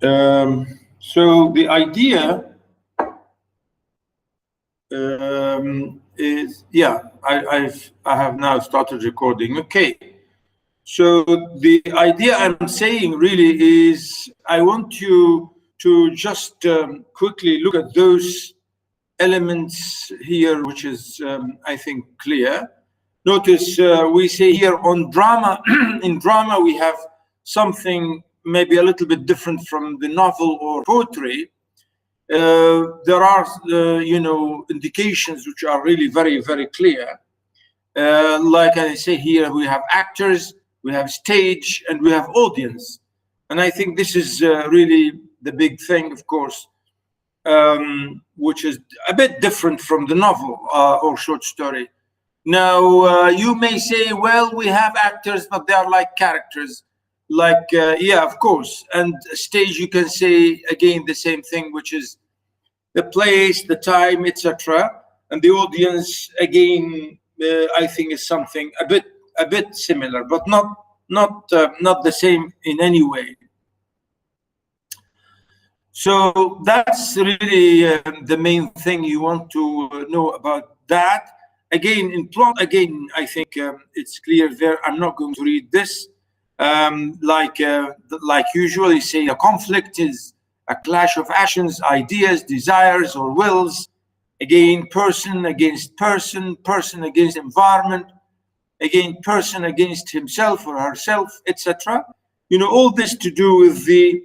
So the idea is, yeah, I have now started recording. Okay. So the idea I'm saying really is I want you to just quickly look at those elements here, which is, I think, clear. Notice we say here on drama, in drama we have something maybe a little bit different from the novel or poetry. There are, indications which are really very, very clear. Like I say here, we have actors, we have stage, and we have audience. And I think this is really the big thing, of course, which is a bit different from the novel or short story. Now, you may say, well, we have actors, but they are like characters. Like, yeah, of course. And stage, you can say, again, the same thing, which is the place, the time, etc. And the audience, again, I think is something a bit similar, but not the same in any way. So that's really the main thing you want to know about that. Again, in plot, again, I think it's clear there. I'm not going to read this. Like usually say, a conflict is a clash of actions, ideas, desires, or wills. Again, person against person, person against environment, again, person against himself or herself, etc. All this to do with the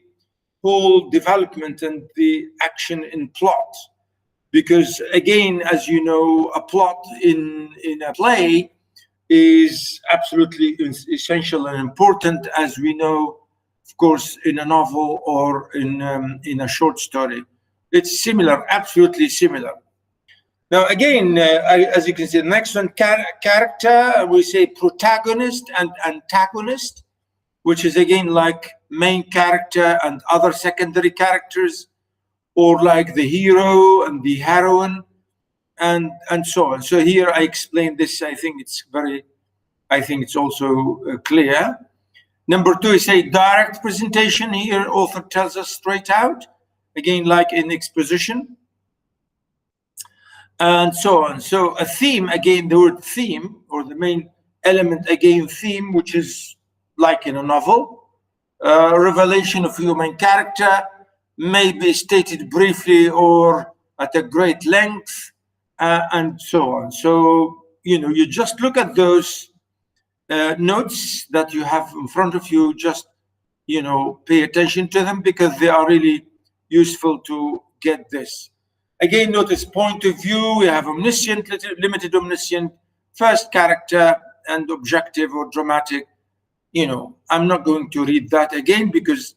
whole development and the action in plot. Because again, as you know, a plot in a play is absolutely essential and important, as we know, of course, in a novel or in a short story. It's similar, absolutely similar. Now, again, as you can see, the next one, character, we say protagonist and antagonist, which is again like main character and other secondary characters, or like the hero and the heroine, and so on. So here I explained this. I think it's also clear. Number two is a direct presentation. Here, author tells us straight out, again, like in exposition, and so on. So a theme, again, the word theme, or the main element, again, theme, which is like in a novel, revelation of human character, may be stated briefly or at a great length, and so on. So, you just look at those notes that you have in front of you, just, pay attention to them, because they are really useful to get this. Again, notice point of view. We have omniscient, limited omniscient, first character, and objective or dramatic. I'm not going to read that again because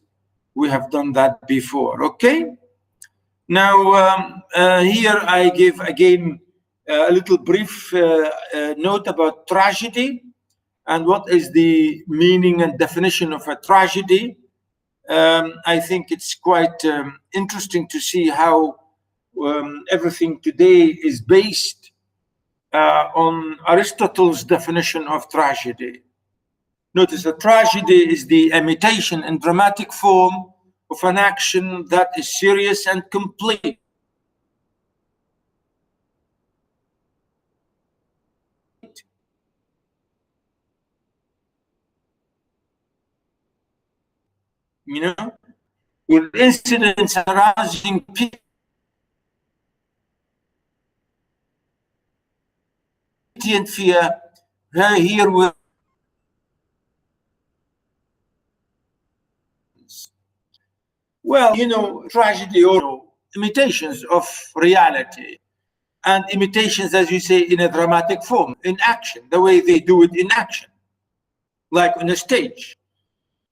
we have done that before. Okay. Now, here I give again a little brief note about tragedy and what is the meaning and definition of a tragedy. I think it's quite interesting to see how everything today is based on Aristotle's definition of tragedy. Notice that tragedy is the imitation and dramatic form of an action that is serious and complete. With incidents arousing pity and fear, here with tragedy or imitations of reality, and imitations, as you say, in a dramatic form, in action, the way they do it in action, like on a stage.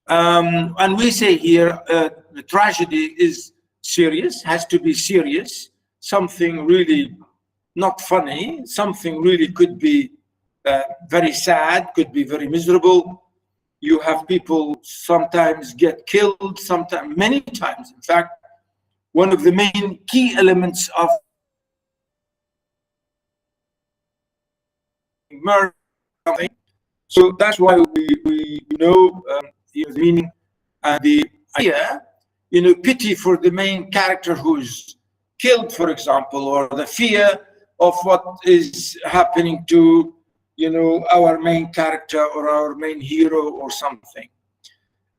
And we say here, the tragedy is serious, has to be serious, something really not funny, something really could be very sad, could be very miserable. You have people sometimes get killed, sometimes, many times. In fact, one of the main key elements of murder. So that's why we know the meaning and the idea pity for the main character who's killed, for example, or the fear of what is happening to, our main character or our main hero or something.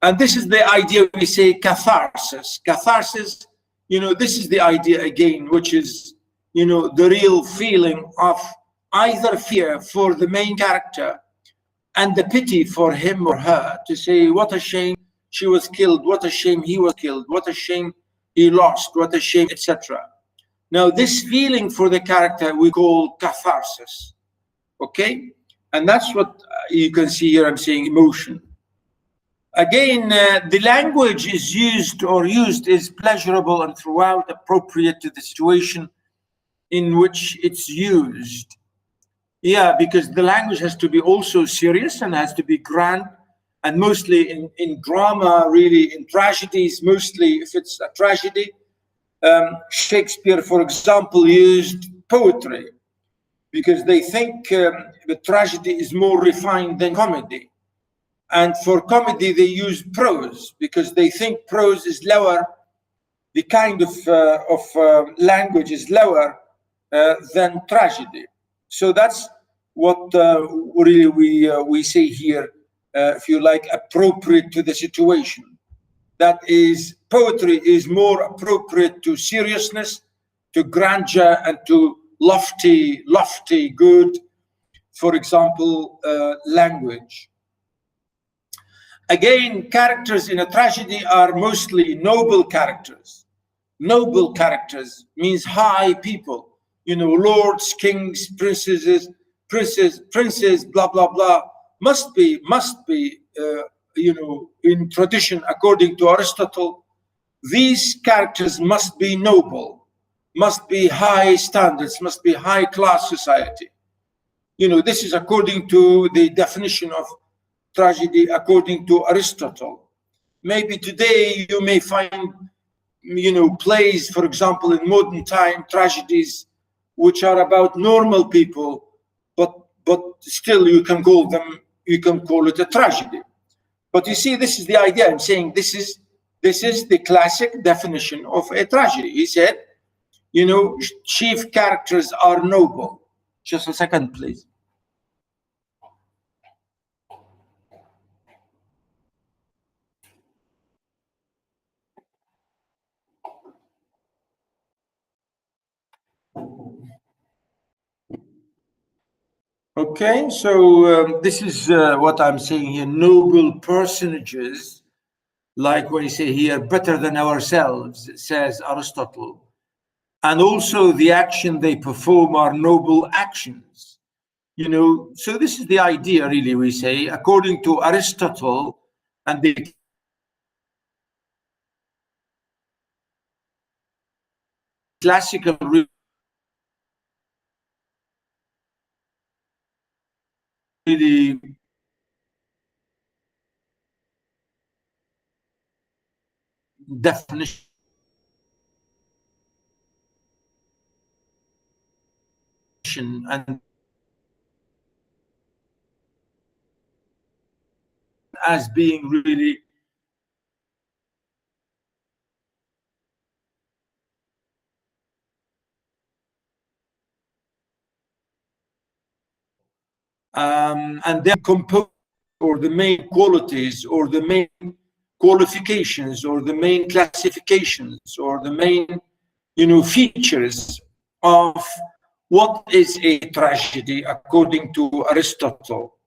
And this is the idea we say catharsis. Catharsis, this is the idea again, which is, the real feeling of either fear for the main character and the pity for him or her, to say, what a shame she was killed, what a shame he was killed, what a shame he lost, what a shame, etc. Now, this feeling for the character we call catharsis, okay? And that's what you can see here, I'm saying emotion. Again, the language is used is pleasurable and throughout appropriate to the situation in which it's used. Yeah, because the language has to be also serious and has to be grand, and mostly in drama, really in tragedies, mostly if it's a tragedy. Shakespeare, for example, used poetry because they think the tragedy is more refined than comedy. And for comedy, they use prose because they think prose is lower, the kind of language is lower than tragedy. So that's what really we say here, if you like, appropriate to the situation. That is, poetry is more appropriate to seriousness, to grandeur, and to lofty, good, for example, language. Again, characters in a tragedy are mostly noble characters. Noble characters means high people, lords, kings, princes, blah, blah, blah, must be, in tradition, according to Aristotle, these characters must be noble, must be high standards, must be high class society. This is according to the definition of tragedy, according to Aristotle. Maybe today you may find, plays, for example, in modern time, tragedies, which are about normal people, but still you can call it a tragedy. But you see, this is the idea. I'm saying this is the classic definition of a tragedy. He said, chief characters are noble. Just a second, please. Okay, so this is what I'm saying here, noble personages, like when you say here, better than ourselves, says Aristotle. And also the action they perform are noble actions. So this is the idea, really, we say, according to Aristotle and the classical really definition and as being really and then compose or the main qualities or the main qualifications or the main classifications or the main features of what is a tragedy according to Aristotle.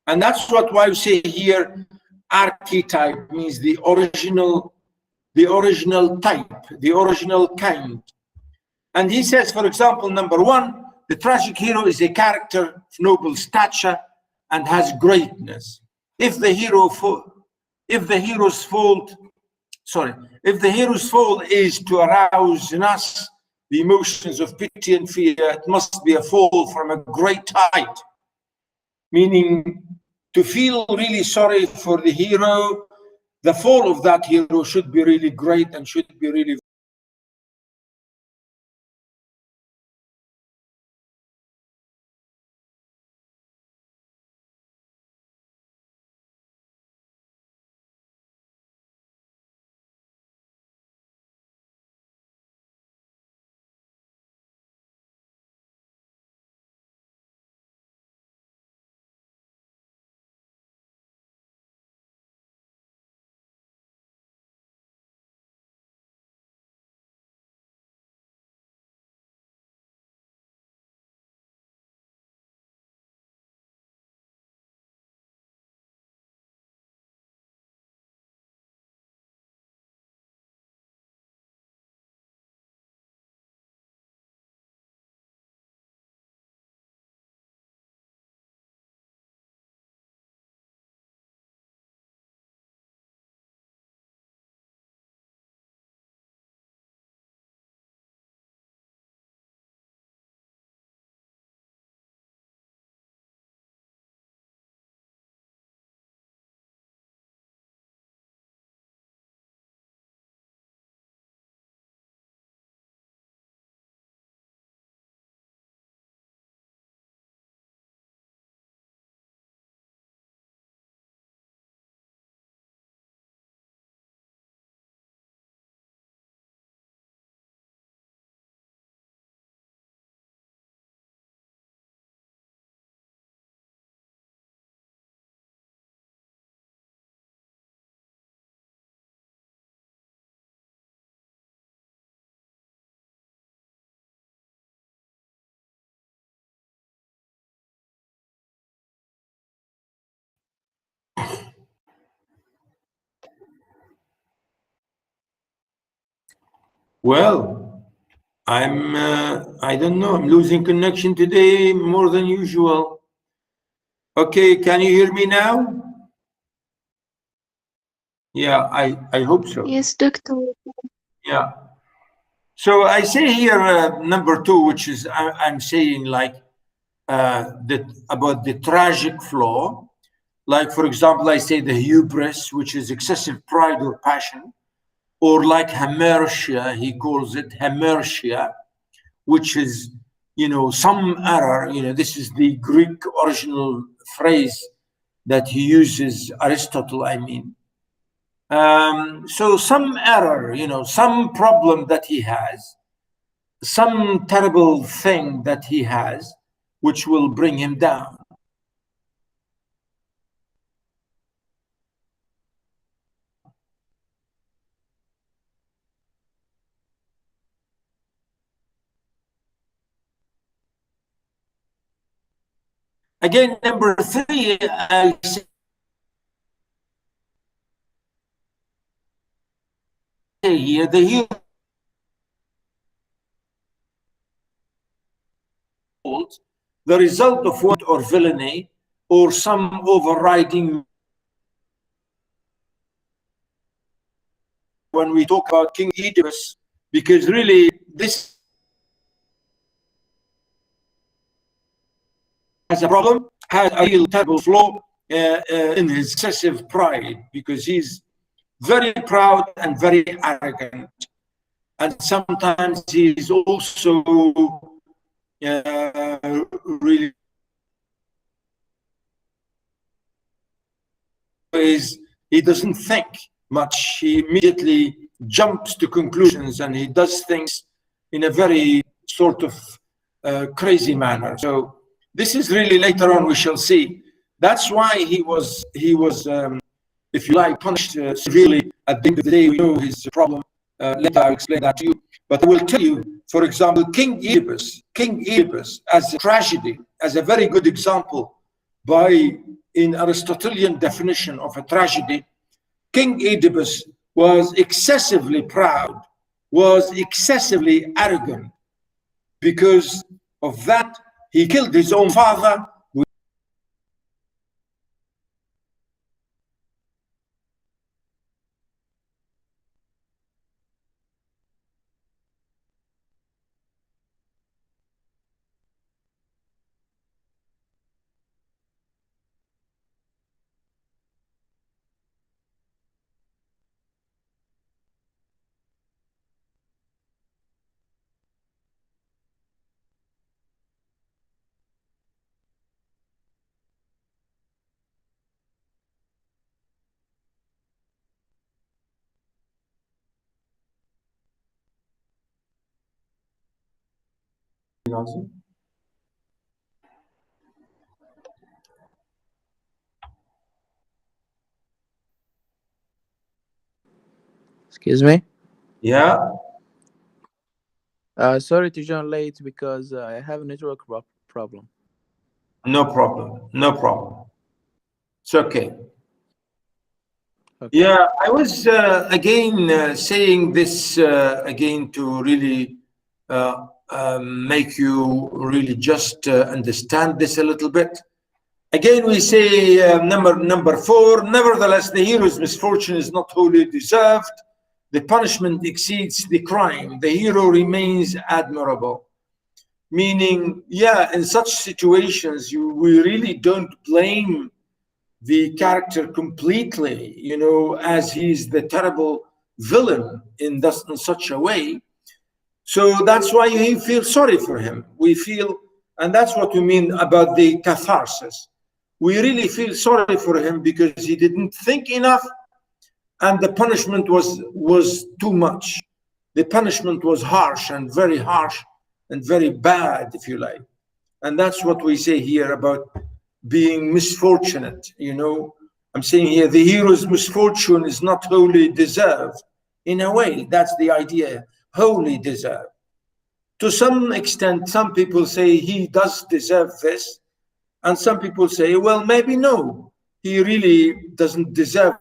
And that's why we say here archetype means the original type, the original kind. And he says, for example, number one, the tragic hero is a character of noble stature and has greatness. If the hero's fault is to arouse in us the emotions of pity and fear, it must be a fall from a great height. Meaning, to feel really sorry for the hero, the fall of that hero should be really great and should be really Well, I don't know, I'm losing connection today more than usual. Okay, can you hear me now? Yeah, I hope so. Yes, doctor. Yeah. So I say here number two, which is I'm saying like about the tragic flaw. Like, for example, I say the hubris, which is excessive pride or passion, or like hamertia, he calls it hamertia, which is, some error. This is the Greek original phrase that he uses, Aristotle, I mean. So some error, some problem that he has, some terrible thing that he has, which will bring him down. Again, number three, I say here, the hero, the result of what or villainy or some overriding. When we talk about King Oedipus, because really this has a problem, has a real terrible flaw in his excessive pride, because he's very proud and very arrogant, and sometimes he's also really he doesn't think much. He immediately jumps to conclusions, and he does things in a very sort of crazy manner. So this is really, later on we shall see. That's why he was if you like, punished severely. At the end of the day, we know his problem. Later I'll explain that to you. But I will tell you, for example, King Oedipus as a tragedy, as a very good example in Aristotelian definition of a tragedy. King Oedipus was excessively proud, was excessively arrogant. Because of that, he killed his own father. Excuse me. Yeah, Sorry to join late because I have a network problem. no problem. No problem. It's okay. Okay. Yeah, I was again saying this again to really make you really just understand this a little bit. Again, we say number four. Nevertheless, the hero's misfortune is not wholly deserved. The punishment exceeds the crime. The hero remains admirable. Meaning, yeah, in such situations, we really don't blame the character completely, as he's the terrible villain in such a way. So that's why we feel sorry for him. We feel, and that's what we mean about the catharsis. We really feel sorry for him because he didn't think enough, and the punishment was too much. The punishment was harsh and very bad, if you like. And that's what we say here about being misfortunate. I'm saying here the hero's misfortune is not wholly deserved. In a way, that's the idea, wholly deserved. To some extent, some people say he does deserve this, and some people say, well, maybe no, he really doesn't deserve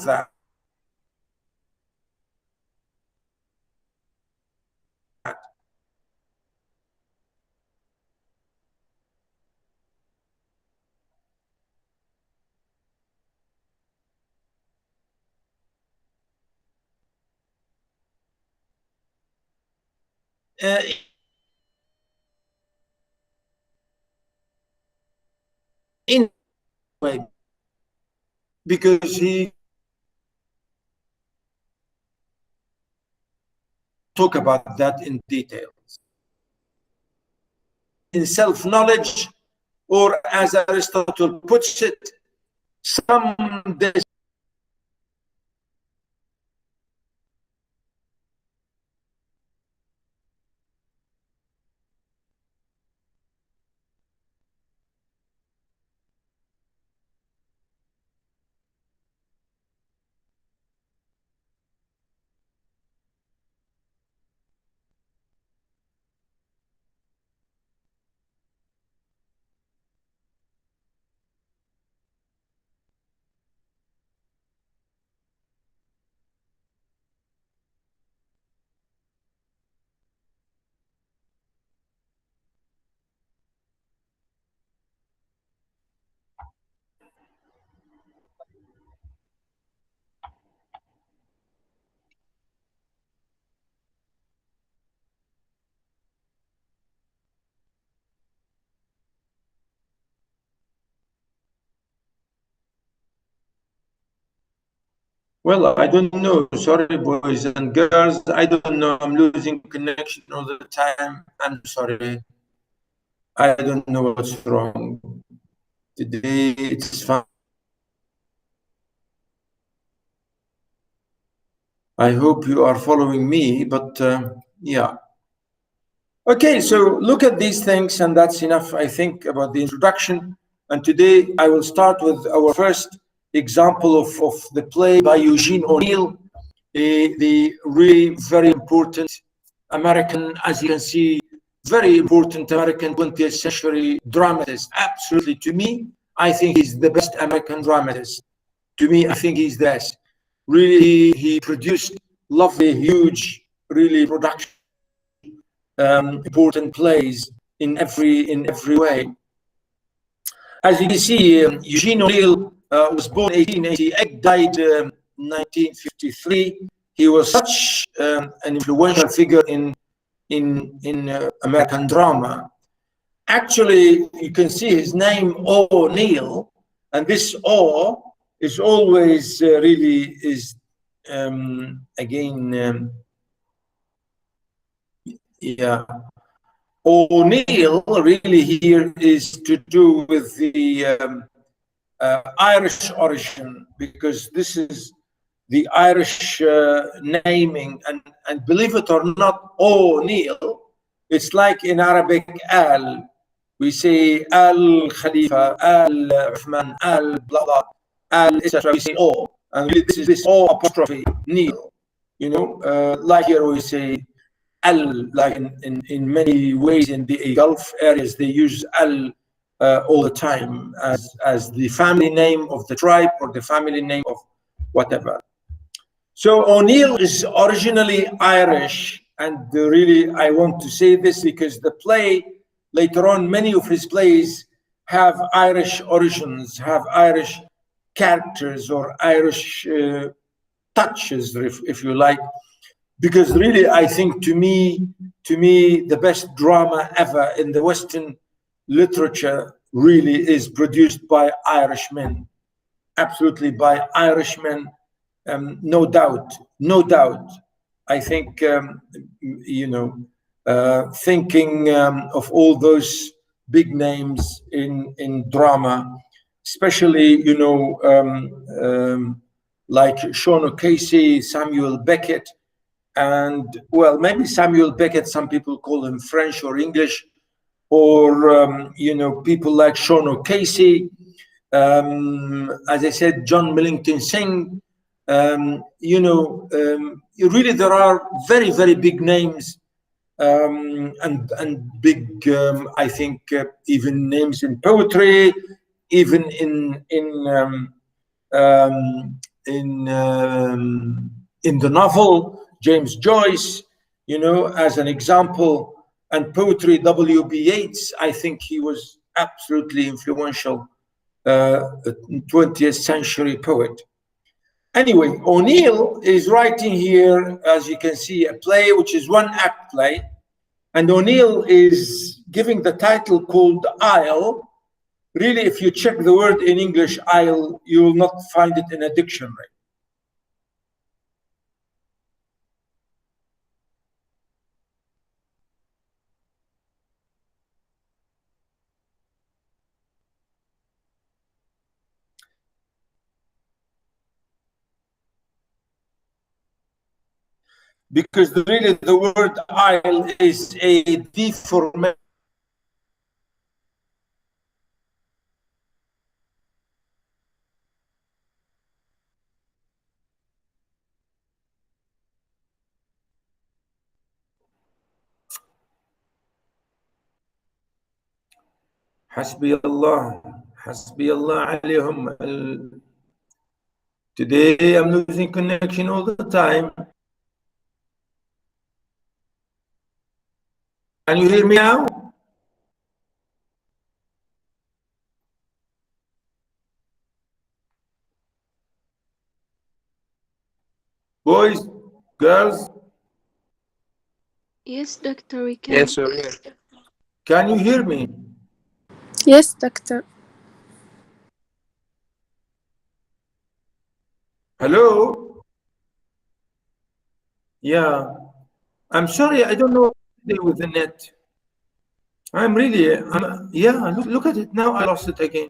that. In a way, because he talk about that in details. In self-knowledge, or as Aristotle puts it, some Well, I don't know. Sorry, boys and girls. I don't know. I'm losing connection all the time. I'm sorry. I don't know what's wrong. Today it's fine. I hope you are following me, but yeah. Okay, so look at these things, and that's enough, I think, about the introduction. And today I will start with our first example of the play by Eugene O'Neill, the really very important American, as you can see, very important American 20th century dramatist. Absolutely, to me, I think he's the best American dramatist. To me, I think he's the best. Really, he produced lovely, huge, really production. Important plays in every way. As you can see, Eugene O'Neill was born 1888, died 1953. He was such an influential figure in American drama. Actually, you can see his name O'Neill, and this O is always really is again. Yeah, O'Neill really here is to do with the Irish origin, because this is the Irish naming, and believe it or not, O'Neill, it's like in Arabic Al. We say Al Khalifa, Al Uthman, Al blah blah, Al etc. We say O, and really this is this O apostrophe Neil. You know, like here we say Al, like in many ways in the Gulf areas, they use Al all the time as the family name of the tribe or the family name of whatever. So O'Neill is originally Irish, and really I want to say this because the play, later on, many of his plays have Irish origins, have Irish characters or Irish touches, if you like. Because really, I think to me, the best drama ever in the Western literature really is produced by Irishmen, absolutely by Irishmen, no doubt, no doubt. I think, you know, thinking of all those big names in drama, especially, you know, like Sean O'Casey, Samuel Beckett, and well, maybe Samuel Beckett, some people call him French or English, or you know, people like Sean O'Casey, as I said, John Millington Synge, you know, really there are very, very big names, and big, I think, even names in poetry, even in in the novel, James Joyce, you know, as an example, and poetry, W.B. Yeats. I think he was absolutely influential 20th century poet. Anyway, O'Neill is writing here, as you can see, a play which is one act play. And O'Neill is giving the title called Isle. Really, if you check the word in English, Isle, you will not find it in a dictionary. Because really the word Isle is a deformation. حسبي الله عليهم. Today I'm losing connection all the time. Can you hear me now? Boys, girls? Yes, doctor, we can. Yes, sir. Yes. Can you hear me? Yes, doctor. Hello? Yeah. I'm sorry, I don't know what to do with the net. Yeah, look at it. Now I lost it again.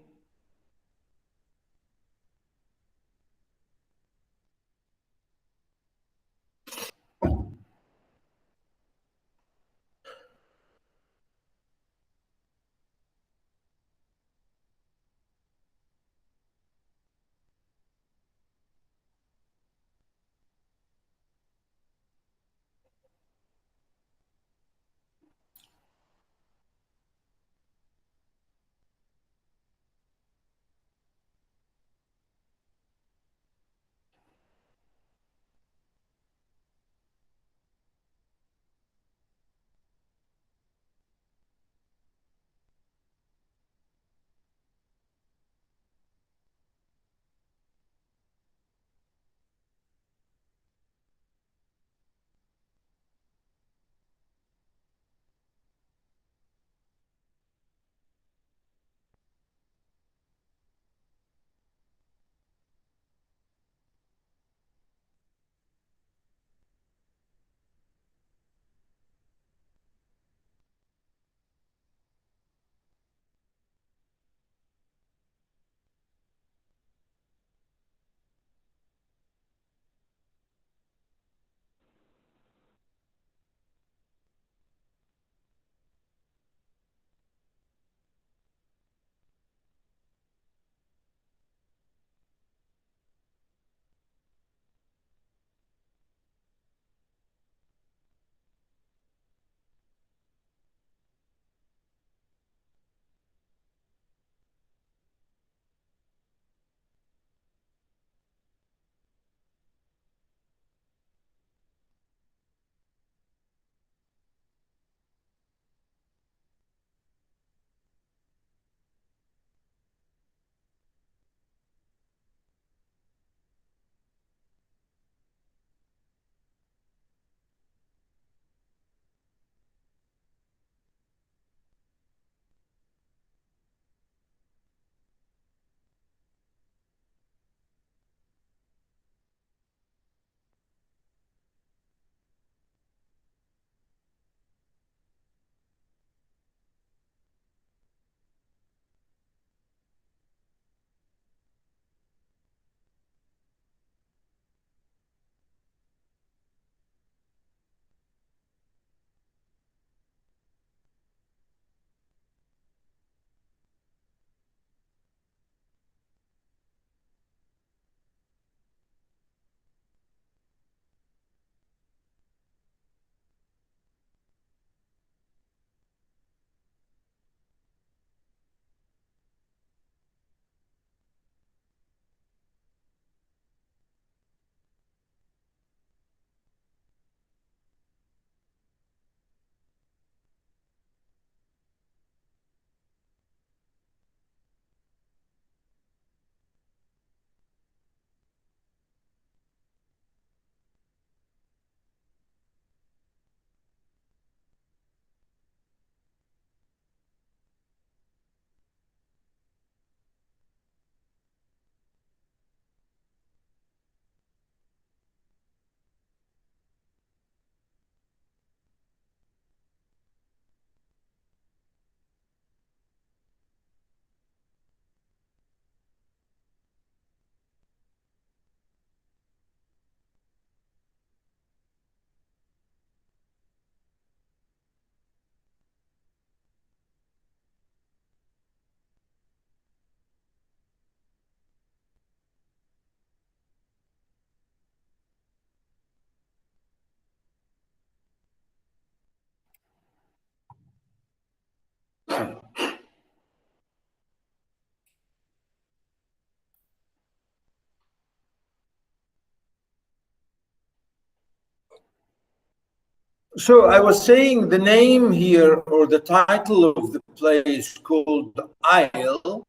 So I was saying the name here, or the title of the play, is called Isle,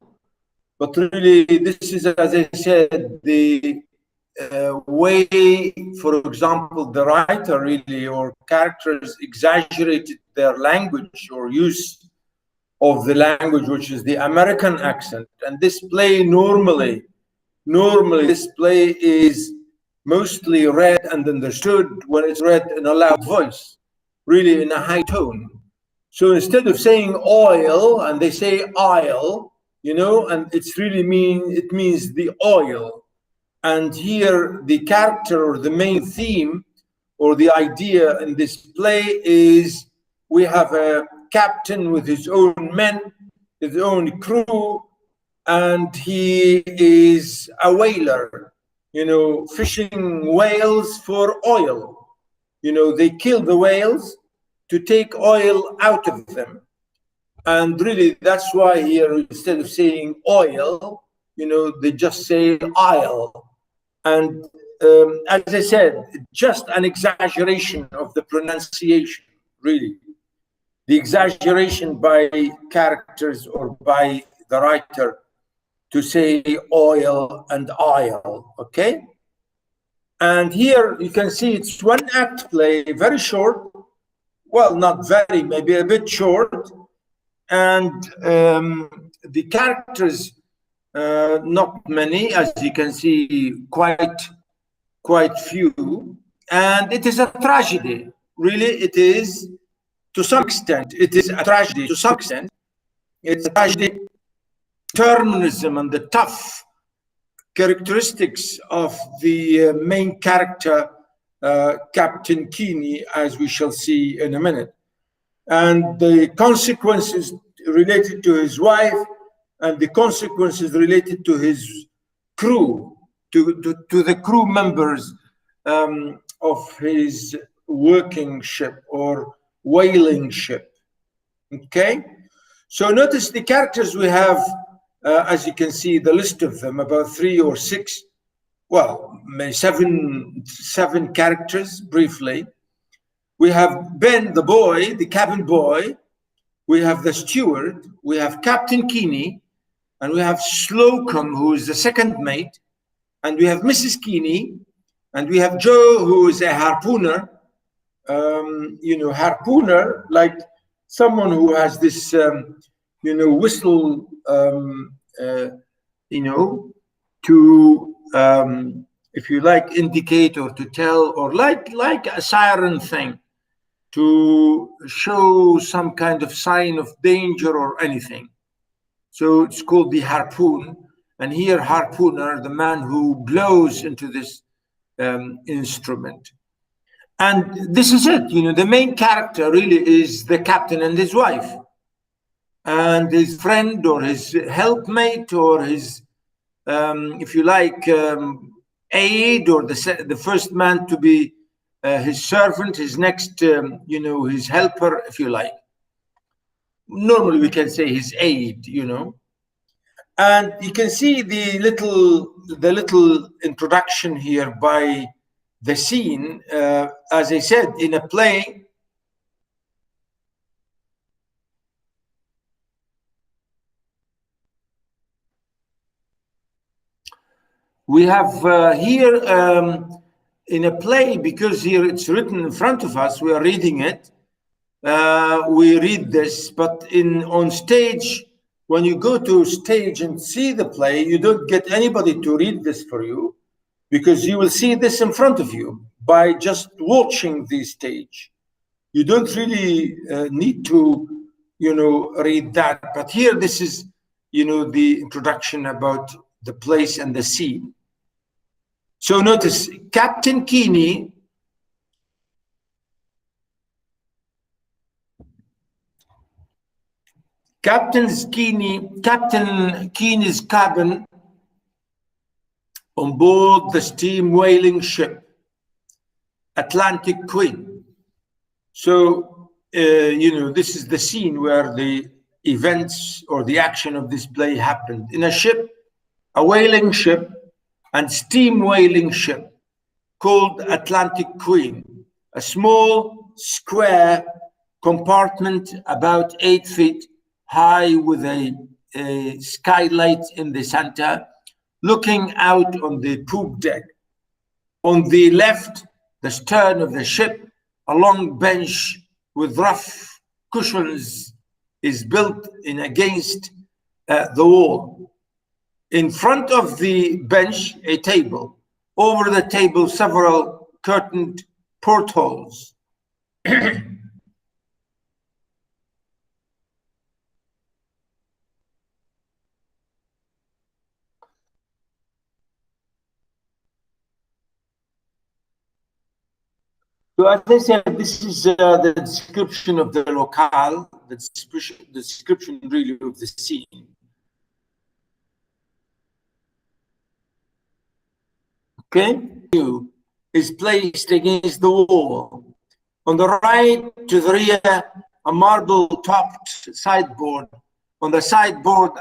but really this is, as I said, the way, for example, the writer really, or characters, exaggerated their language or use of the language, which is the American accent. And this play normally this play is mostly read and understood when it's read in a loud voice, really in a high tone. So instead of saying oil, and they say isle, you know, and it means the oil. And here the character, or the main theme, or the idea in this play is we have a captain with his own men, his own crew, and he is a whaler, you know, fishing whales for oil. You know, they kill the whales to take oil out of them. And really, that's why here, instead of saying oil, you know, they just say isle. And as I said, just an exaggeration of the pronunciation, really. The exaggeration by characters or by the writer to say oil and isle, okay? And here you can see it's one act play, very short. Well, not very, maybe a bit short. And the characters, not many, as you can see, quite few. And it is a tragedy. Really, it is, to some extent, it is a tragedy. To some extent, it's a tragedy. Determinism and the tough characteristics of the main character, Captain Keeney, as we shall see in a minute, and the consequences related to his wife, and the consequences related to his crew, to the crew members of his working ship or whaling ship. Okay, so notice the characters we have. As you can see, the list of them, about 3 or 6, well, maybe seven characters, briefly. We have Ben, the boy, the cabin boy. We have the steward. We have Captain Keeney. And we have Slocum, who is the second mate. And we have Mrs. Keeney. And we have Joe, who is a harpooner. You know, harpooner, like someone who has this, you know, whistle, you know, to, if you like, indicate or to tell, or like a siren thing, to show some kind of sign of danger or anything. So it's called the harpoon. And here, harpooner, the man who blows into this instrument. And this is it, you know, the main character really is the captain and his wife, and his friend or his helpmate or his, if you like, aide, or the first man to be his servant, his next, you know, his helper, if you like. Normally we can say his aide, you know. And you can see the little introduction here by the scene. As I said, in a play, we have here in a play, because here it's written in front of us, we are reading it. We read this, but on stage, when you go to stage and see the play, you don't get anybody to read this for you, because you will see this in front of you by just watching the stage. You don't really need to, you know, read that. But here, this is, you know, the introduction about the place and the scene. So notice Captain Keeney, Captain Keeney's cabin on board the steam whaling ship Atlantic Queen. So, you know, this is the scene where the events or the action of this play happened. In a ship, a whaling ship and steam whaling ship called Atlantic Queen, a small square compartment about 8 feet high with a skylight in the center, looking out on the poop deck. On the left, the stern of the ship, a long bench with rough cushions is built in against the wall. In front of the bench, a table. Over the table, several curtained portholes. So as I said, this is the description of the locale, the description really of the scene. Okay, is placed against the wall. On the right to the rear, a marble-topped sideboard. On the sideboard,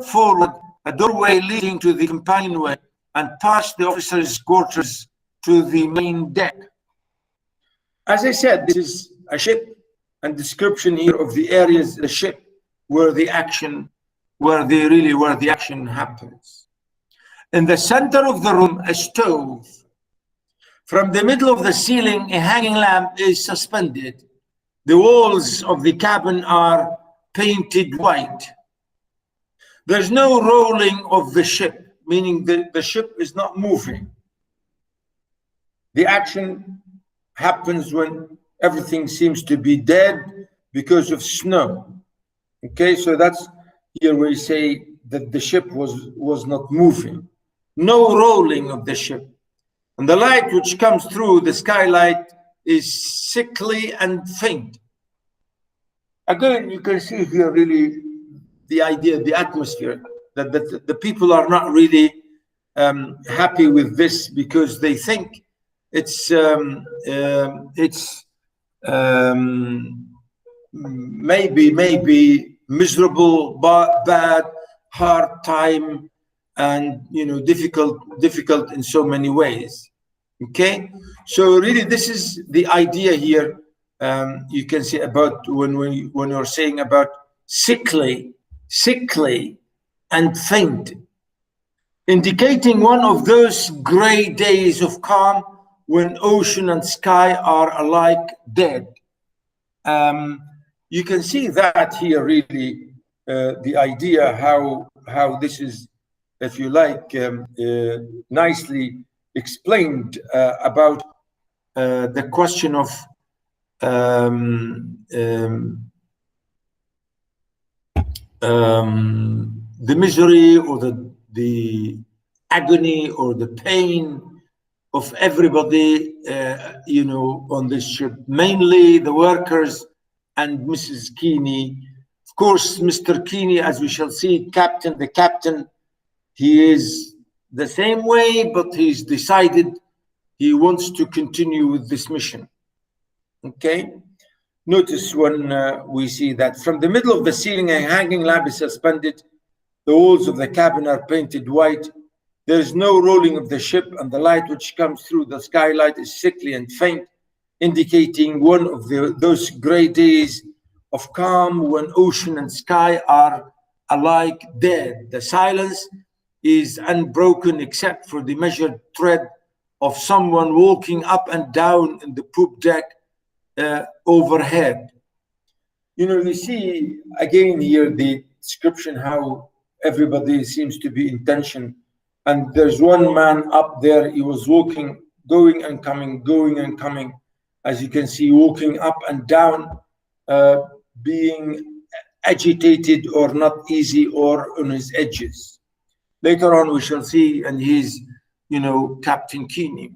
forward, a doorway leading to the companionway and past the officers' quarters to the main deck. As I said, this is a ship, and description here of the areas of the ship where the action happens. In the center of the room, a stove. From the middle of the ceiling, a hanging lamp is suspended. The walls of the cabin are painted white. There's no rolling of the ship, meaning the ship is not moving. The action happens when everything seems to be dead because of snow. Okay, so that's here where you say that the ship was not moving. No rolling of the ship. And the light which comes through the skylight is sickly and faint. Again, you can see here really the idea, the atmosphere, that the people are not really happy with this because they think it's maybe miserable, bad, hard time, and difficult in so many ways. Okay, so really this is the idea here. You can see about when you're saying about sickly and faint, indicating one of those gray days of calm when ocean and sky are alike dead. You can see that here really, the idea how this is, if you like, nicely explained about the question of the misery or the agony or the pain of everybody, on this ship, mainly the workers and Mrs. Keeney. Of course, Mr. Keeney, as we shall see, the captain, he is the same way, but he's decided he wants to continue with this mission. Okay, notice when we see that from the middle of the ceiling, a hanging lamp is suspended. The walls of the cabin are painted white. There is no rolling of the ship, and the light which comes through the skylight is sickly and faint, indicating one of those gray days of calm when ocean and sky are alike dead. The silence is unbroken except for the measured tread of someone walking up and down in the poop deck overhead. You see again here the description how everybody seems to be in tension. And there's one man up there, he was walking, going and coming, as you can see, walking up and down, being agitated or not easy or on his edges. Later on we shall see, and he's, Captain Keeney.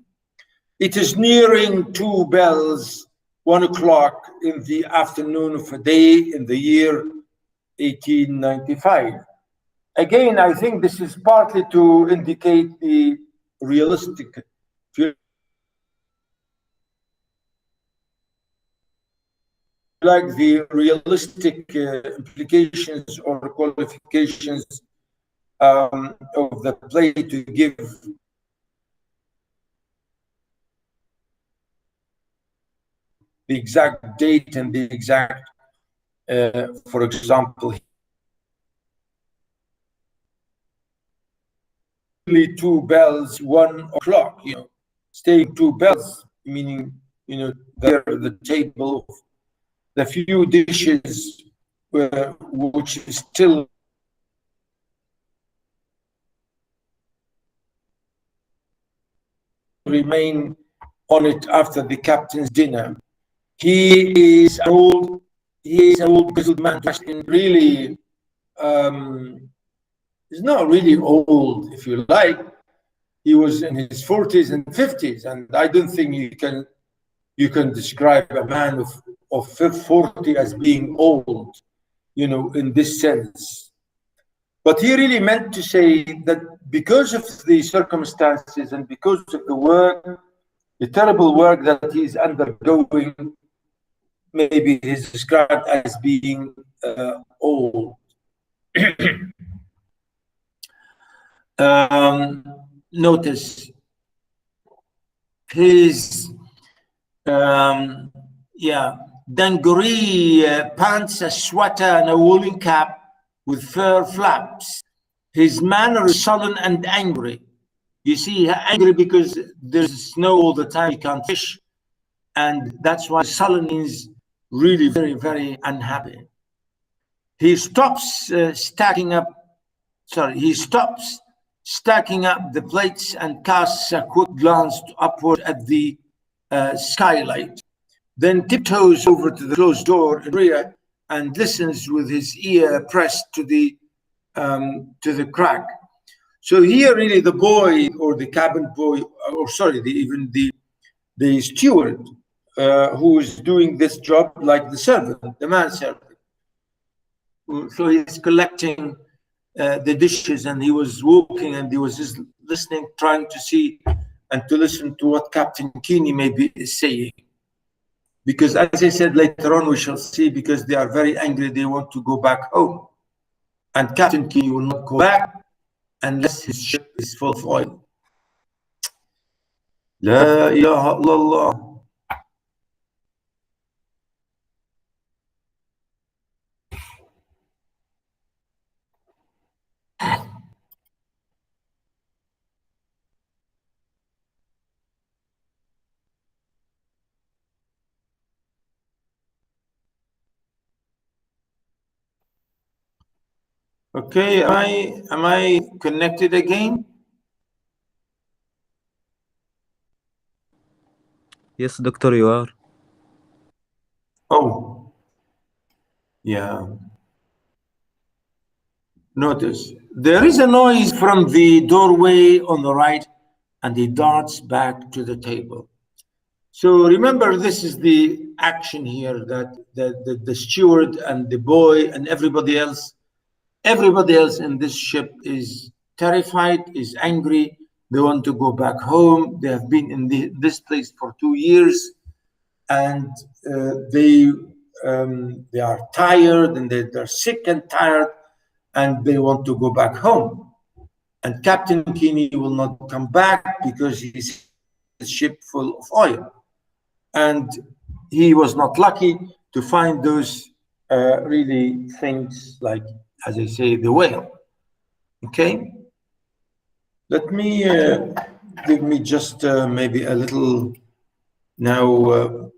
It is nearing 2 bells, 1 o'clock in the afternoon of a day in the year 1895. Again, I think this is partly to indicate the realistic, implications or qualifications of the play to give the exact date and the exact, for example, two bells, 1 o'clock, staying two bells, meaning, there the table, the few dishes, which is still remain on it after the captain's dinner. He is an old grizzled man, really, he's not really old, if you like. He was in his 40s and 50s, and I don't think you can describe a man of 40 as being old, in this sense. But he really meant to say that because of the circumstances and because of the work, the terrible work that he's undergoing, maybe he's described as being old. Notice his dungaree pants, a sweater, and a woolen cap with fur flaps. His manner is sullen and angry. You see, angry because there's snow all the time, you can't fish. And that's why sullen means really very, very unhappy. He stops stacking up the plates and casts a quick glance upward at the skylight, then tiptoes over to the closed door in the rear and listens with his ear pressed to the crack. So here, really, the boy or the cabin boy, or sorry, even the steward who is doing this job, like the servant, the manservant. So he's collecting the dishes, and he was walking, and he was just listening, trying to see and to listen to what Captain Keeney maybe is saying. Because as I said, later on we shall see, because they are very angry, they want to go back home. And Captain Keeney will not go back unless his ship is full of oil. La ilaha illallah. Okay, am I connected again? Yes, Doctor, you are. Oh, yeah. Notice there is a noise from the doorway on the right, and he darts back to the table. So remember, this is the action here, that the steward and the boy and everybody else in this ship is terrified, is angry. They want to go back home. They have been in this place for 2 years, and they are tired, and they're sick and tired, and they want to go back home. And Captain Keeney will not come back because he's a ship full of oil. And he was not lucky to find those really things like, as I say, the whale. Okay? Let me give me just maybe a little now.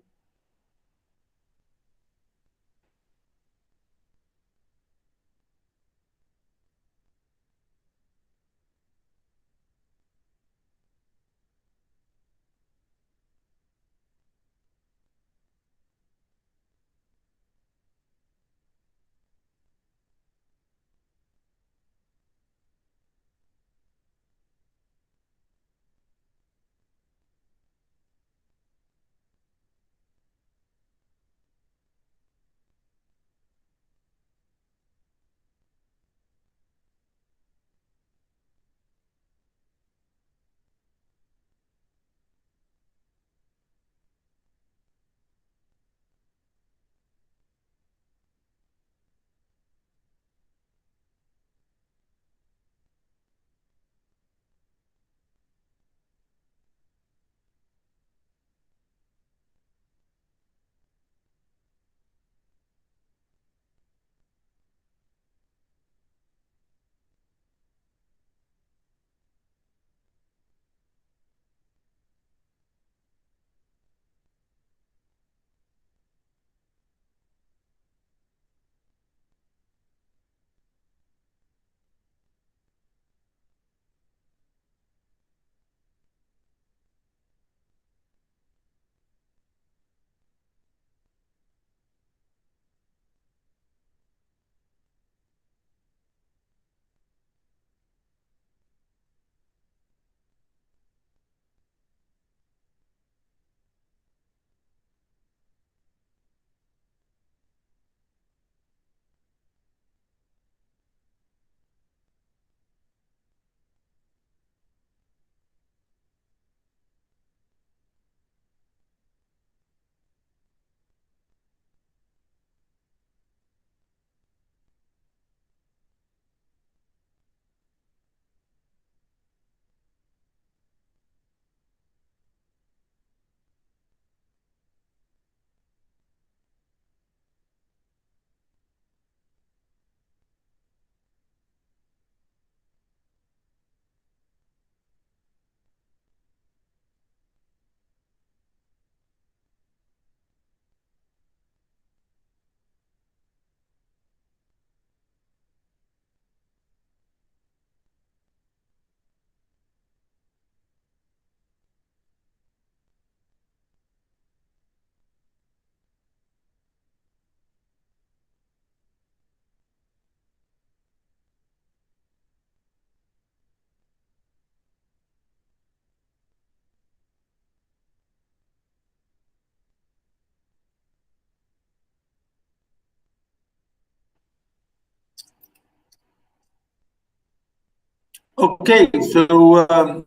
Okay, so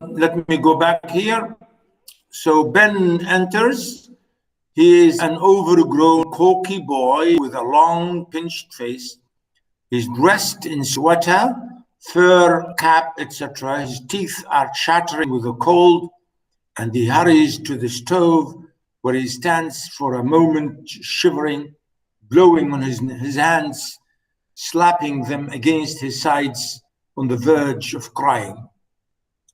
let me go back here. So Ben enters. He is an overgrown, cocky boy with a long, pinched face. He's dressed in sweater, fur cap, etc. His teeth are chattering with the cold, and he hurries to the stove where he stands for a moment, shivering, blowing on his hands, slapping them against his sides on the verge of crying.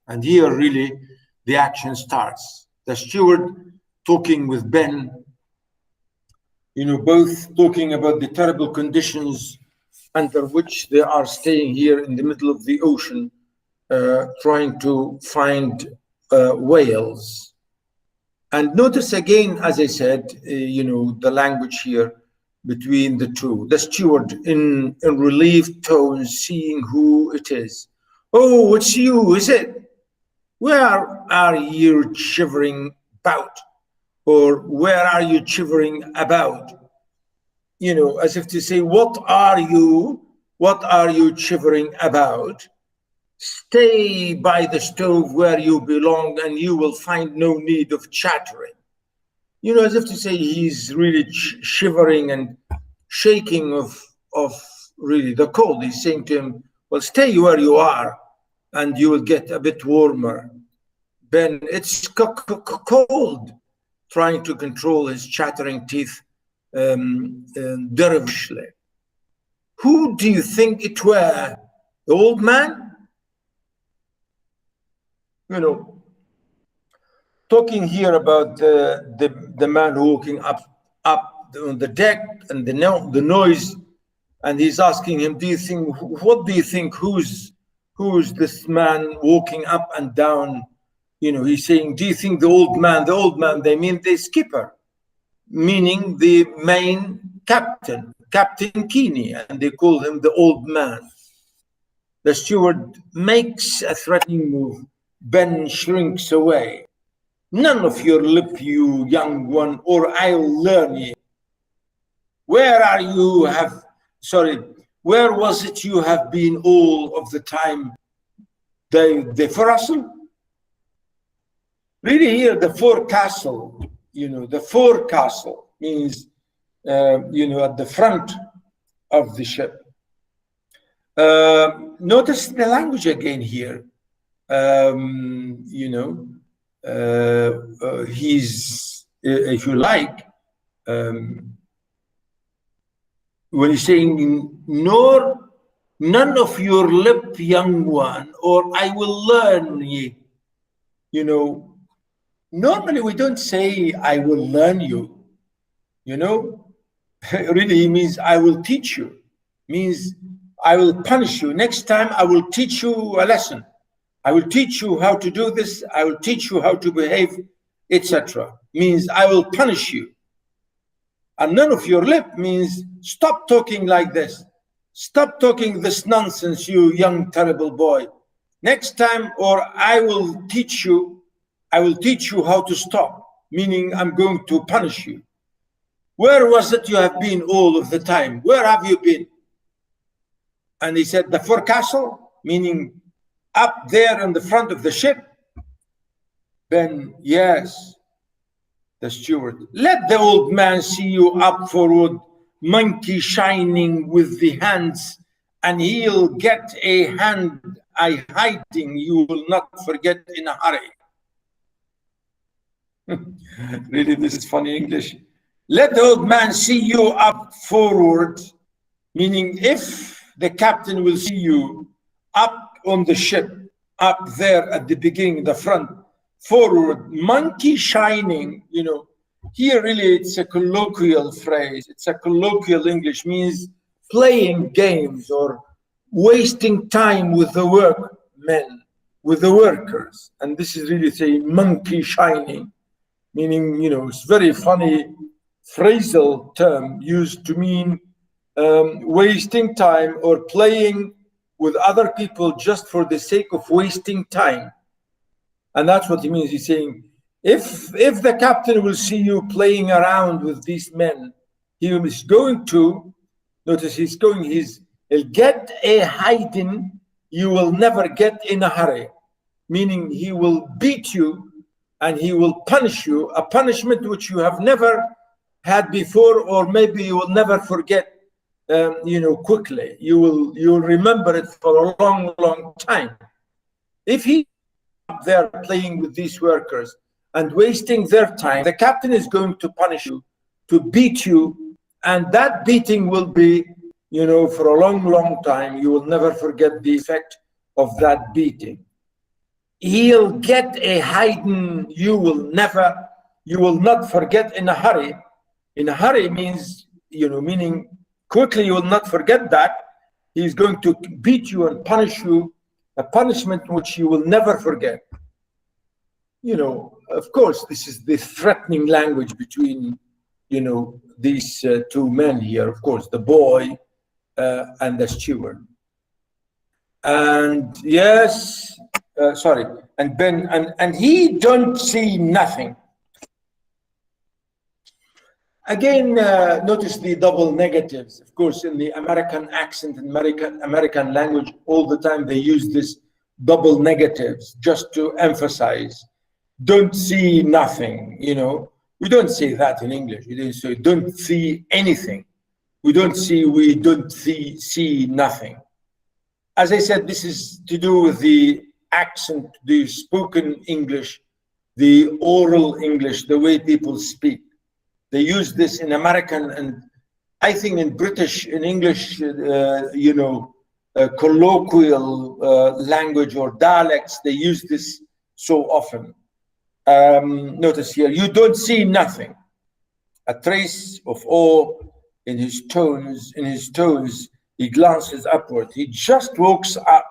And here, really, the action starts. The steward talking with Ben, both talking about the terrible conditions under which they are staying here in the middle of the ocean, trying to find whales. And notice again, as I said, the language here between the two. The steward in relieved tones, seeing who it is. Oh, it's you, is it? Where are you shivering about? Or where are you shivering about? As if to say, what are you shivering about? Stay by the stove where you belong and you will find no need of chattering. As if to say he's really shivering and shaking of really the cold. He's saying to him, well, stay where you are and you will get a bit warmer. Ben, it's cold, trying to control his chattering teeth dervishly. Who do you think it were? The old man? Talking here about the man walking up on the deck and the noise, and he's asking him, what do you think, who's this man walking up and down? He's saying, do you think the old man, they mean the skipper, meaning the main captain, Captain Keeney, and they call him the old man. The steward makes a threatening move. Ben shrinks away. None of your lip, you young one, or I'll learn you. Where was it you have been all of the time? The forecastle? Really here, the forecastle, the forecastle means, at the front of the ship. Notice the language again here. He's, if you like, when he's saying, none of your lip, young one, or I will learn ye. Normally we don't say, I will learn you. Really, he means, I will teach you. Means, I will punish you. Next time, I will teach you a lesson. I will teach you how to do this. I will teach you how to behave, etc. Means, I will punish you. And none of your lip means, stop talking like this. Stop talking this nonsense, you young, terrible boy. Next time, or I will teach you how to stop, meaning I'm going to punish you. Where was it you have been all of the time? Where have you been? And he said, the forecastle, meaning up there in the front of the ship. Then, yes, the steward, let the old man see you up forward, monkey shining with the hands, and he'll get a hand I hiding you will not forget in a hurry. Really, this is funny English. Let the old man see you up forward, meaning if the captain will see you up on the ship, up there at the beginning, the front, forward, monkey shining, here really it's a colloquial phrase. It's a colloquial English, means playing games or wasting time with the workmen, with the workers. And this is really saying monkey shining, meaning, it's very funny phrasal term used to mean wasting time or playing with other people just for the sake of wasting time. And that's what he means. He's saying, if the captain will see you playing around with these men, he is going to, notice he'll get a hiding, you will never get in a hurry, meaning he will beat you and he will punish you, a punishment which you have never had before, or maybe you will never forget, quickly. You'll remember it for a long, long time. If he up there playing with these workers and wasting their time, the captain is going to punish you, to beat you, and that beating will be, for a long, long time. You will never forget the effect of that beating. He'll get a hiding, you will not forget in a hurry. In a hurry means, meaning quickly, you will not forget that. He's going to beat you and punish you, a punishment which you will never forget. Of course, this is the threatening language between, these two men here, of course, the boy and the steward. And yes, and Ben, and he don't see nothing. Again, notice the double negatives. Of course, in the American accent, in American language, all the time they use this double negatives just to emphasize. Don't see nothing, We don't say that in English. We don't say don't see anything. We don't see nothing. As I said, this is to do with the accent, the spoken English, the oral English, the way people speak. They use this in American, and I think in British, in English, colloquial language or dialects, they use this so often. Notice here, you don't see nothing. A trace of awe in his tones, he glances upward. He just walks up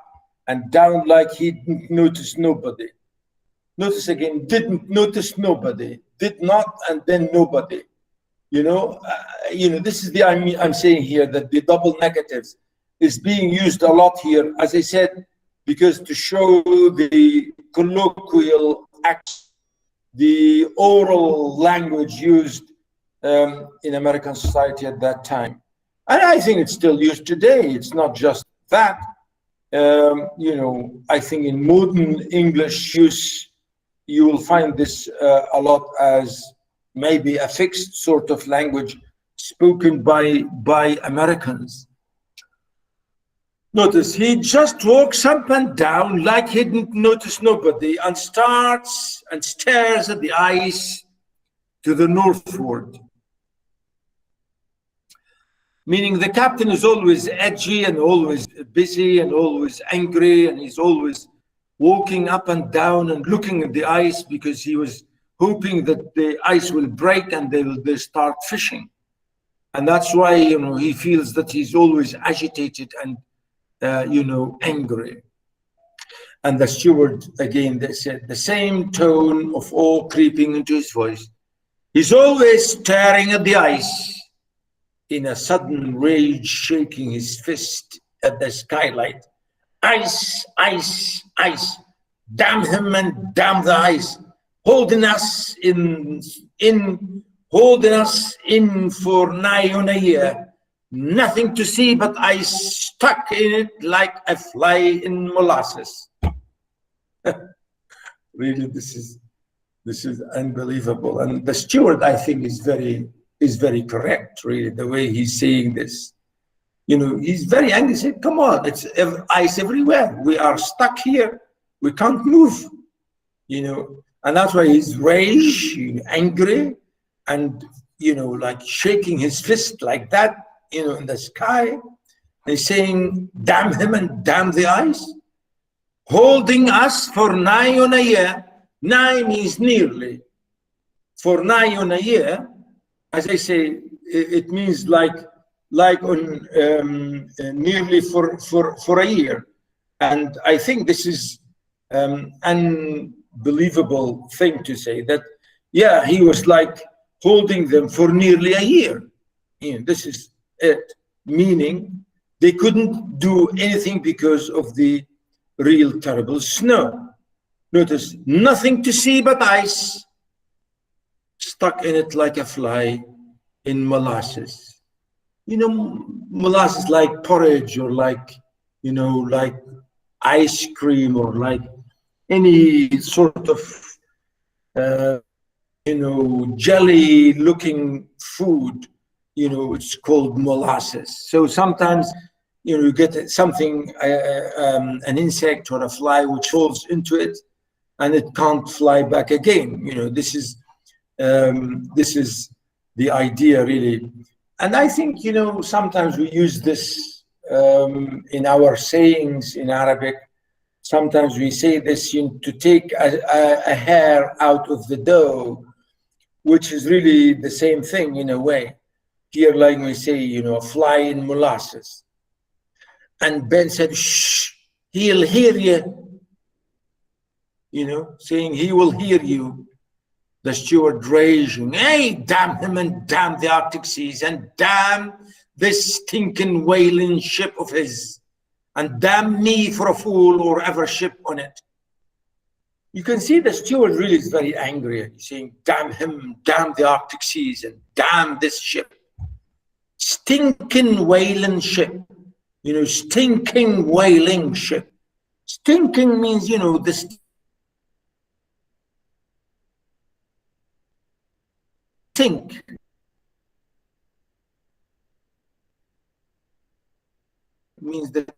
and down like he didn't notice nobody. Notice again, didn't notice nobody, did not, and then nobody. This is I'm saying here that the double negatives is being used a lot here, as I said, because to show the colloquial act, the oral language used in American society at that time. And I think it's still used today. It's not just that. I think in modern English use, you will find this a lot as maybe a fixed sort of language spoken by Americans. Notice he just walks up and down like he didn't notice nobody and starts and stares at the ice to the northward. Meaning the captain is always edgy and always busy and always angry, and he's always walking up and down and looking at the ice because he was hoping that the ice will break and they'll start fishing. And that's why, he feels that he's always agitated and, angry. And the steward, again, they said the same tone of awe creeping into his voice. He's always staring at the ice, in a sudden rage, shaking his fist at the skylight. Ice, ice, ice. Damn him and damn the ice. Holding us in for nigh on a year. Nothing to see but ice, stuck in it like a fly in molasses. Really, this is unbelievable. And the steward, I think, is very correct, really, the way he's saying this. He's very angry. He said, come on, it's ice everywhere. We are stuck here. We can't move, And that's why he's rage, angry, and, like shaking his fist like that, in the sky. He's saying, damn him and damn the ice. Holding us for nigh on a year. Nigh means nearly. For nigh on a year, as I say, it means like on nearly for a year. And I think this is unbelievable thing to say, that, yeah, he was like holding them for nearly a year. This is it, meaning they couldn't do anything because of the real terrible snow. Notice, nothing to see but ice, stuck in it like a fly in molasses. Molasses like porridge, or like ice cream or like any sort of jelly looking food, it's called molasses. So sometimes you get something, an insect or a fly which falls into it and it can't fly back again. This is the idea, really. And I think sometimes we use this in our sayings in Arabic. Sometimes we say this to take a hair out of the dough, which is really the same thing in a way. Here, like we say, a fly in molasses. And Ben said, shh, he'll hear you. Saying he will hear you. The steward raging, hey, damn him and damn the Arctic seas and damn this stinking whaling ship of his. And damn me for a fool or ever ship on it. You can see the steward really is very angry. He's saying, damn him, damn the Arctic seas, and damn this ship. Stinking whaling ship. Stinking whaling ship. Stinking means, this stink. It means that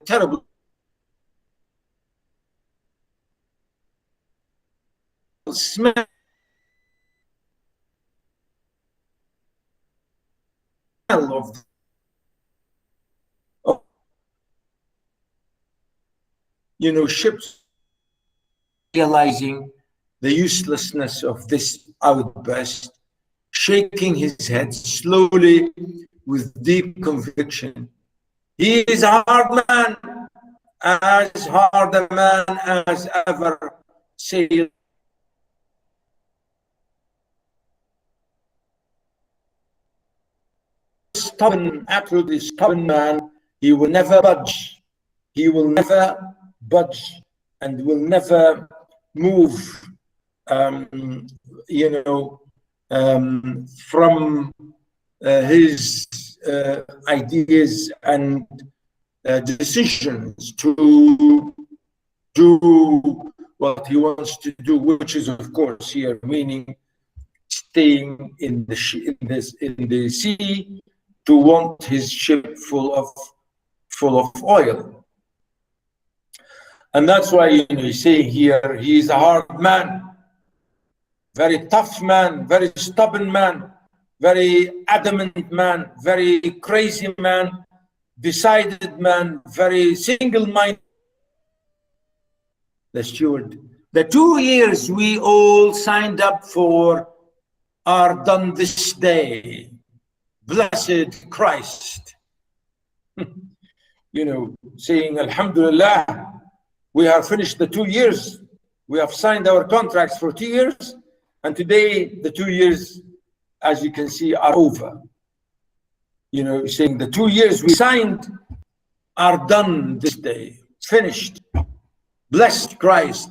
terrible smell of ships, realizing the uselessness of this outburst, shaking his head slowly with deep conviction. He is a hard man, as hard a man as ever sailed. Stubborn, absolutely stubborn man. He will never budge. He will never budge and will never move, from his ideas and decisions to do what he wants to do, which is, of course, here meaning staying in the sea to want his ship full of oil. And that's why he's saying here he's a hard man, very tough man, very stubborn man, very adamant man, very crazy man, decided man, very single-minded. The steward, the 2 years we all signed up for are done this day. Blessed Christ. Saying Alhamdulillah, we have finished the 2 years. We have signed our contracts for 2 years. And today, the 2 years, as you can see, are over. Saying the 2 years we signed are done this day, finished. Blessed Christ,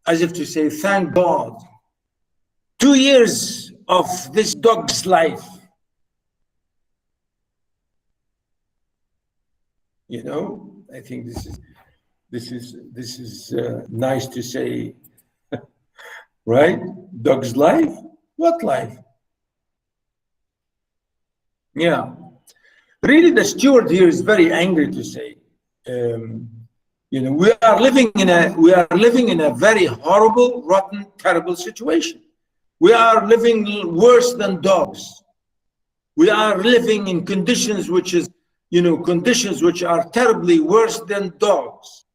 as if to say, thank God. 2 years of this dog's life. I think this is nice to say, right? Dog's life? What life? Yeah. Really, the steward here is very angry to say, we are living in a very horrible, rotten, terrible situation. We are living worse than dogs. We are living in conditions which are terribly worse than dogs.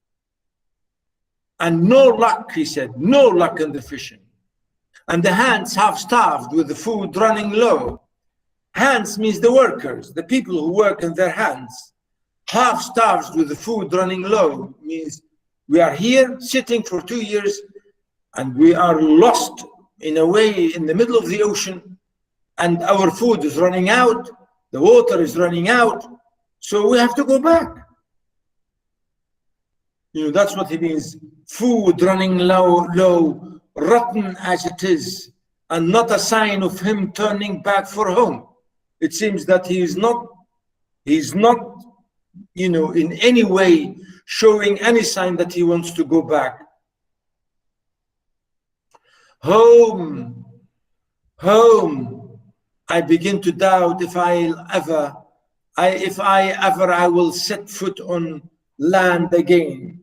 And no luck, he said, no luck in the fishing. And the hands half-starved with the food running low. Hands means the workers, the people who work in their hands. Half-starved with the food running low means we are here sitting for 2 years and we are lost in a way in the middle of the ocean, and our food is running out, the water is running out, so we have to go back. That's what he means. Food running low, rotten as it is, and not a sign of him turning back for home. It seems that he is not He's not, in any way showing any sign that he wants to go back. Home, home. I begin to doubt if I will set foot on land again.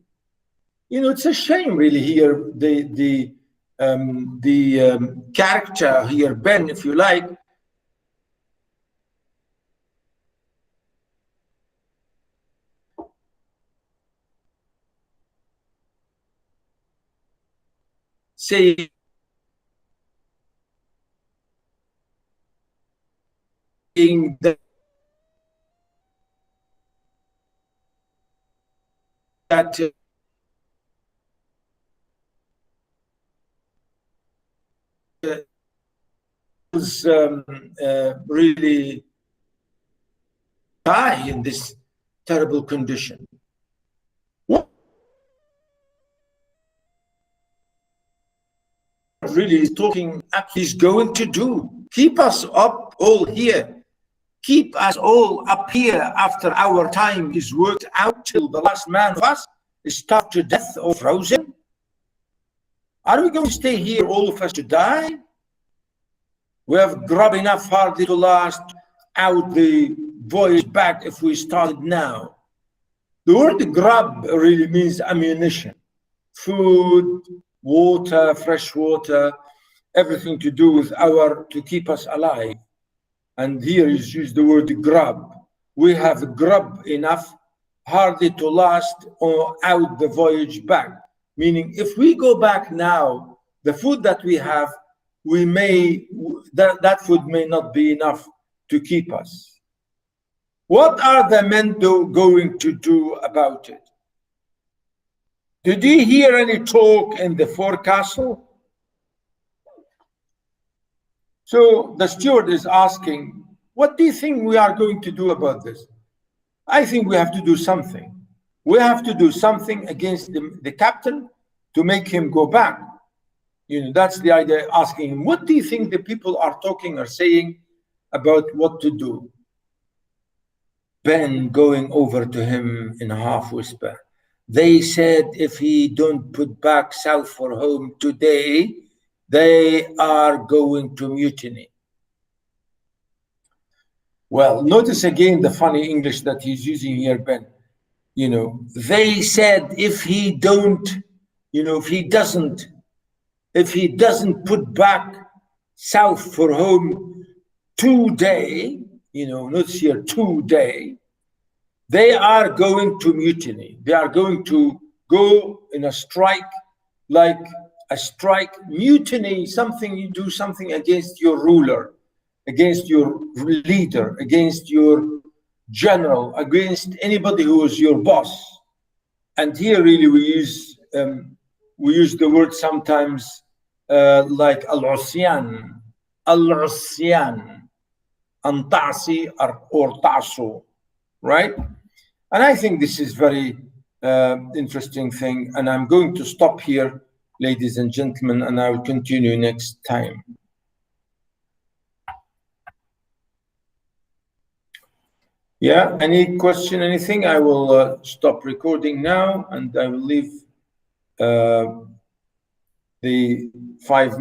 It's a shame, really. Here, the character here, Ben, if you like, saying that was really die in this terrible condition. What really is talking, he's going to do? Keep us up all here. Keep us all up here after our time is worked out till the last man of us is starved to death or frozen? Are we going to stay here, all of us, to die? We have grub enough hardly to last out the voyage back if we started now. The word grub really means ammunition, food, water, fresh water, everything to do with to keep us alive. And here is used the word grub. We have grub enough hardly to last or out the voyage back. Meaning if we go back now, the food that we have, that food may not be enough to keep us. What are the men going to do about it? Did you hear any talk in the forecastle? So the steward is asking, what do you think we are going to do about this? I think we have to do something. We have to do something against the captain to make him go back. That's the idea, asking him, what do you think the people are talking or saying about what to do? Ben going over to him in a half whisper. They said if he don't put back south for home today, they are going to mutiny. Well, notice again the funny English that he's using here, Ben. They said if he don't, if he doesn't put back south for home today, notice here today, they are going to mutiny. They are going to go in a strike, like a strike, mutiny, something, you do something against your ruler, against your leader, against your general, against anybody who is your boss. And here really we use the word sometimes like al-usyan, antasi or taso, right? And I think this is very interesting thing. And I'm going to stop here, ladies and gentlemen, and I will continue next time. Yeah, any question, anything? I will stop recording now and I will leave the 5 minutes.